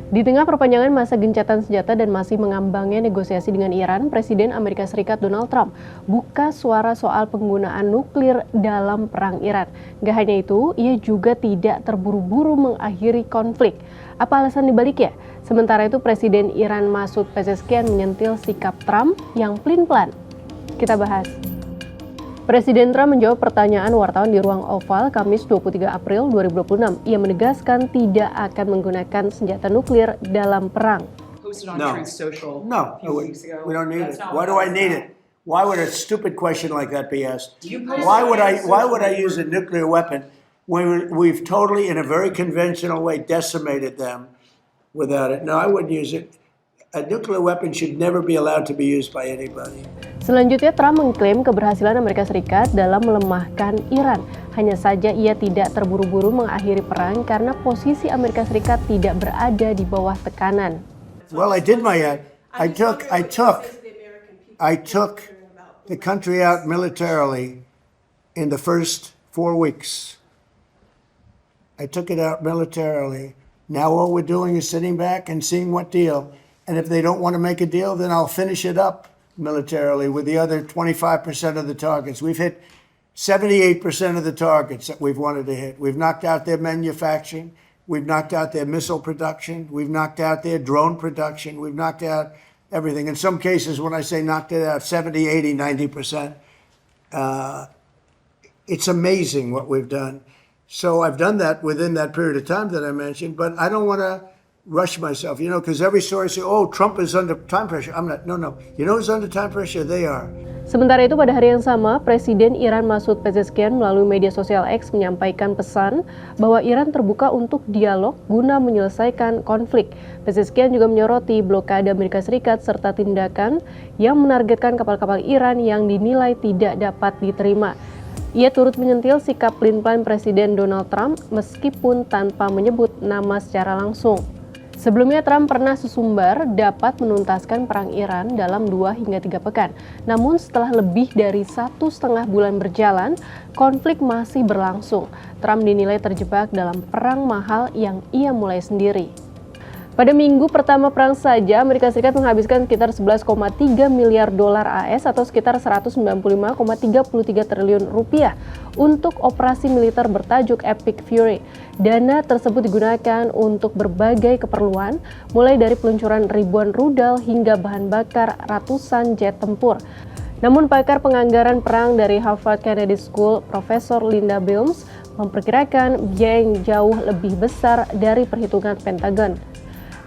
Di tengah perpanjangan masa gencatan senjata dan masih mengambangnya negosiasi dengan Iran, Presiden Amerika Serikat Donald Trump buka suara soal penggunaan nuklir dalam perang Iran. Gak hanya itu, ia juga tidak terburu-buru mengakhiri konflik. Apa alasan dibaliknya? Sementara itu, Presiden Iran Masoud Pezeshkian menyentil sikap Trump yang pelin-pelan. Kita bahas. Presiden Trump menjawab pertanyaan wartawan di ruang Oval Kamis 23 April 2026. Ia menegaskan tidak akan menggunakan senjata nuklir dalam perang. No, we don't need it. Why do I need it? Why would a stupid question like that be asked? Why would I use a nuclear weapon when we've totally, in a very conventional way, decimated them without it? No, I wouldn't use it. A nuclear weapon should never be allowed to be used by anybody. Selanjutnya, Trump mengklaim keberhasilan Amerika Serikat dalam melemahkan Iran. Hanya saja ia tidak terburu-buru mengakhiri perang karena posisi Amerika Serikat tidak berada di bawah tekanan. Well, I did my I took the country out militarily in the first 4 weeks. I took it out militarily. Now all we're doing is sitting back and seeing what deal. And if they don't want to make a deal, then I'll finish it up militarily with the other 25% of the targets. We've hit 78% of the targets that we've wanted to hit. We've knocked out their manufacturing. We've knocked out their missile production. We've knocked out their drone production. We've knocked out everything. In some cases, when I say knocked it out, 70, 80, 90%. It's amazing what we've done. So I've done that within that period of time that I mentioned, but I don't want to rush myself, because every story says, oh, Trump is under time pressure. I'm not, no. You know who's under time pressure? They are. Sementara itu, pada hari yang sama, Presiden Iran Masoud Pezeshkian melalui media sosial X menyampaikan pesan bahwa Iran terbuka untuk dialog guna menyelesaikan konflik. Pezeshkian juga menyoroti blokade Amerika Serikat serta tindakan yang menargetkan kapal-kapal Iran yang dinilai tidak dapat diterima. Ia turut menyentil sikap pelin-pelan Presiden Donald Trump meskipun tanpa menyebut nama secara langsung. Sebelumnya, Trump pernah sesumbar dapat menuntaskan perang Iran dalam 2 hingga 3 pekan. Namun setelah lebih dari 1,5 bulan berjalan, konflik masih berlangsung. Trump dinilai terjebak dalam perang mahal yang ia mulai sendiri. Pada minggu pertama perang saja, Amerika Serikat menghabiskan sekitar 11,3 miliar dolar AS atau sekitar 195,33 triliun rupiah untuk operasi militer bertajuk Epic Fury. Dana tersebut digunakan untuk berbagai keperluan, mulai dari peluncuran ribuan rudal hingga bahan bakar ratusan jet tempur. Namun pakar penganggaran perang dari Harvard Kennedy School, Profesor Linda Bilmes, memperkirakan biaya yang jauh lebih besar dari perhitungan Pentagon.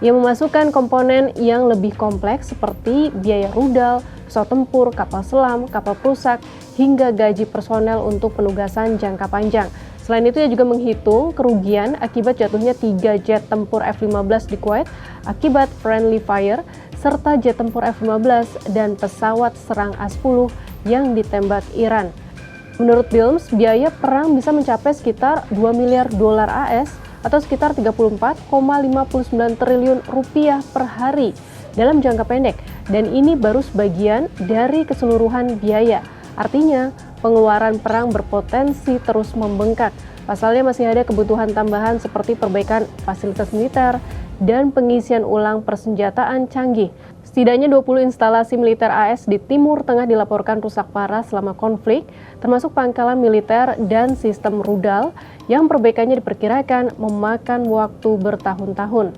Ia memasukkan komponen yang lebih kompleks seperti biaya rudal, pesawat tempur, kapal selam, kapal perusak, hingga gaji personel untuk penugasan jangka panjang. Selain itu, ia juga menghitung kerugian akibat jatuhnya 3 jet tempur F-15 di Kuwait akibat friendly fire, serta jet tempur F-15 dan pesawat serang A-10 yang ditembak Iran. Menurut Bilmes, biaya perang bisa mencapai sekitar 2 miliar dolar AS atau sekitar 34,59 triliun rupiah per hari dalam jangka pendek, dan ini baru sebagian dari keseluruhan biaya. Artinya, pengeluaran perang berpotensi terus membengkak. Pasalnya masih ada kebutuhan tambahan seperti perbaikan fasilitas militer dan pengisian ulang persenjataan canggih. Setidaknya 20 instalasi militer AS di Timur Tengah dilaporkan rusak parah selama konflik, termasuk pangkalan militer dan sistem rudal yang perbaikannya diperkirakan memakan waktu bertahun-tahun.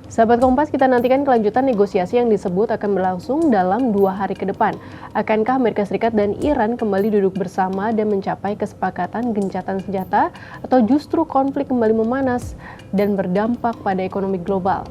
Sahabat Kompas, kita nantikan kelanjutan negosiasi yang disebut akan berlangsung dalam 2 hari ke depan. Akankah Amerika Serikat dan Iran kembali duduk bersama dan mencapai kesepakatan gencatan senjata, atau justru konflik kembali memanas dan berdampak pada ekonomi global?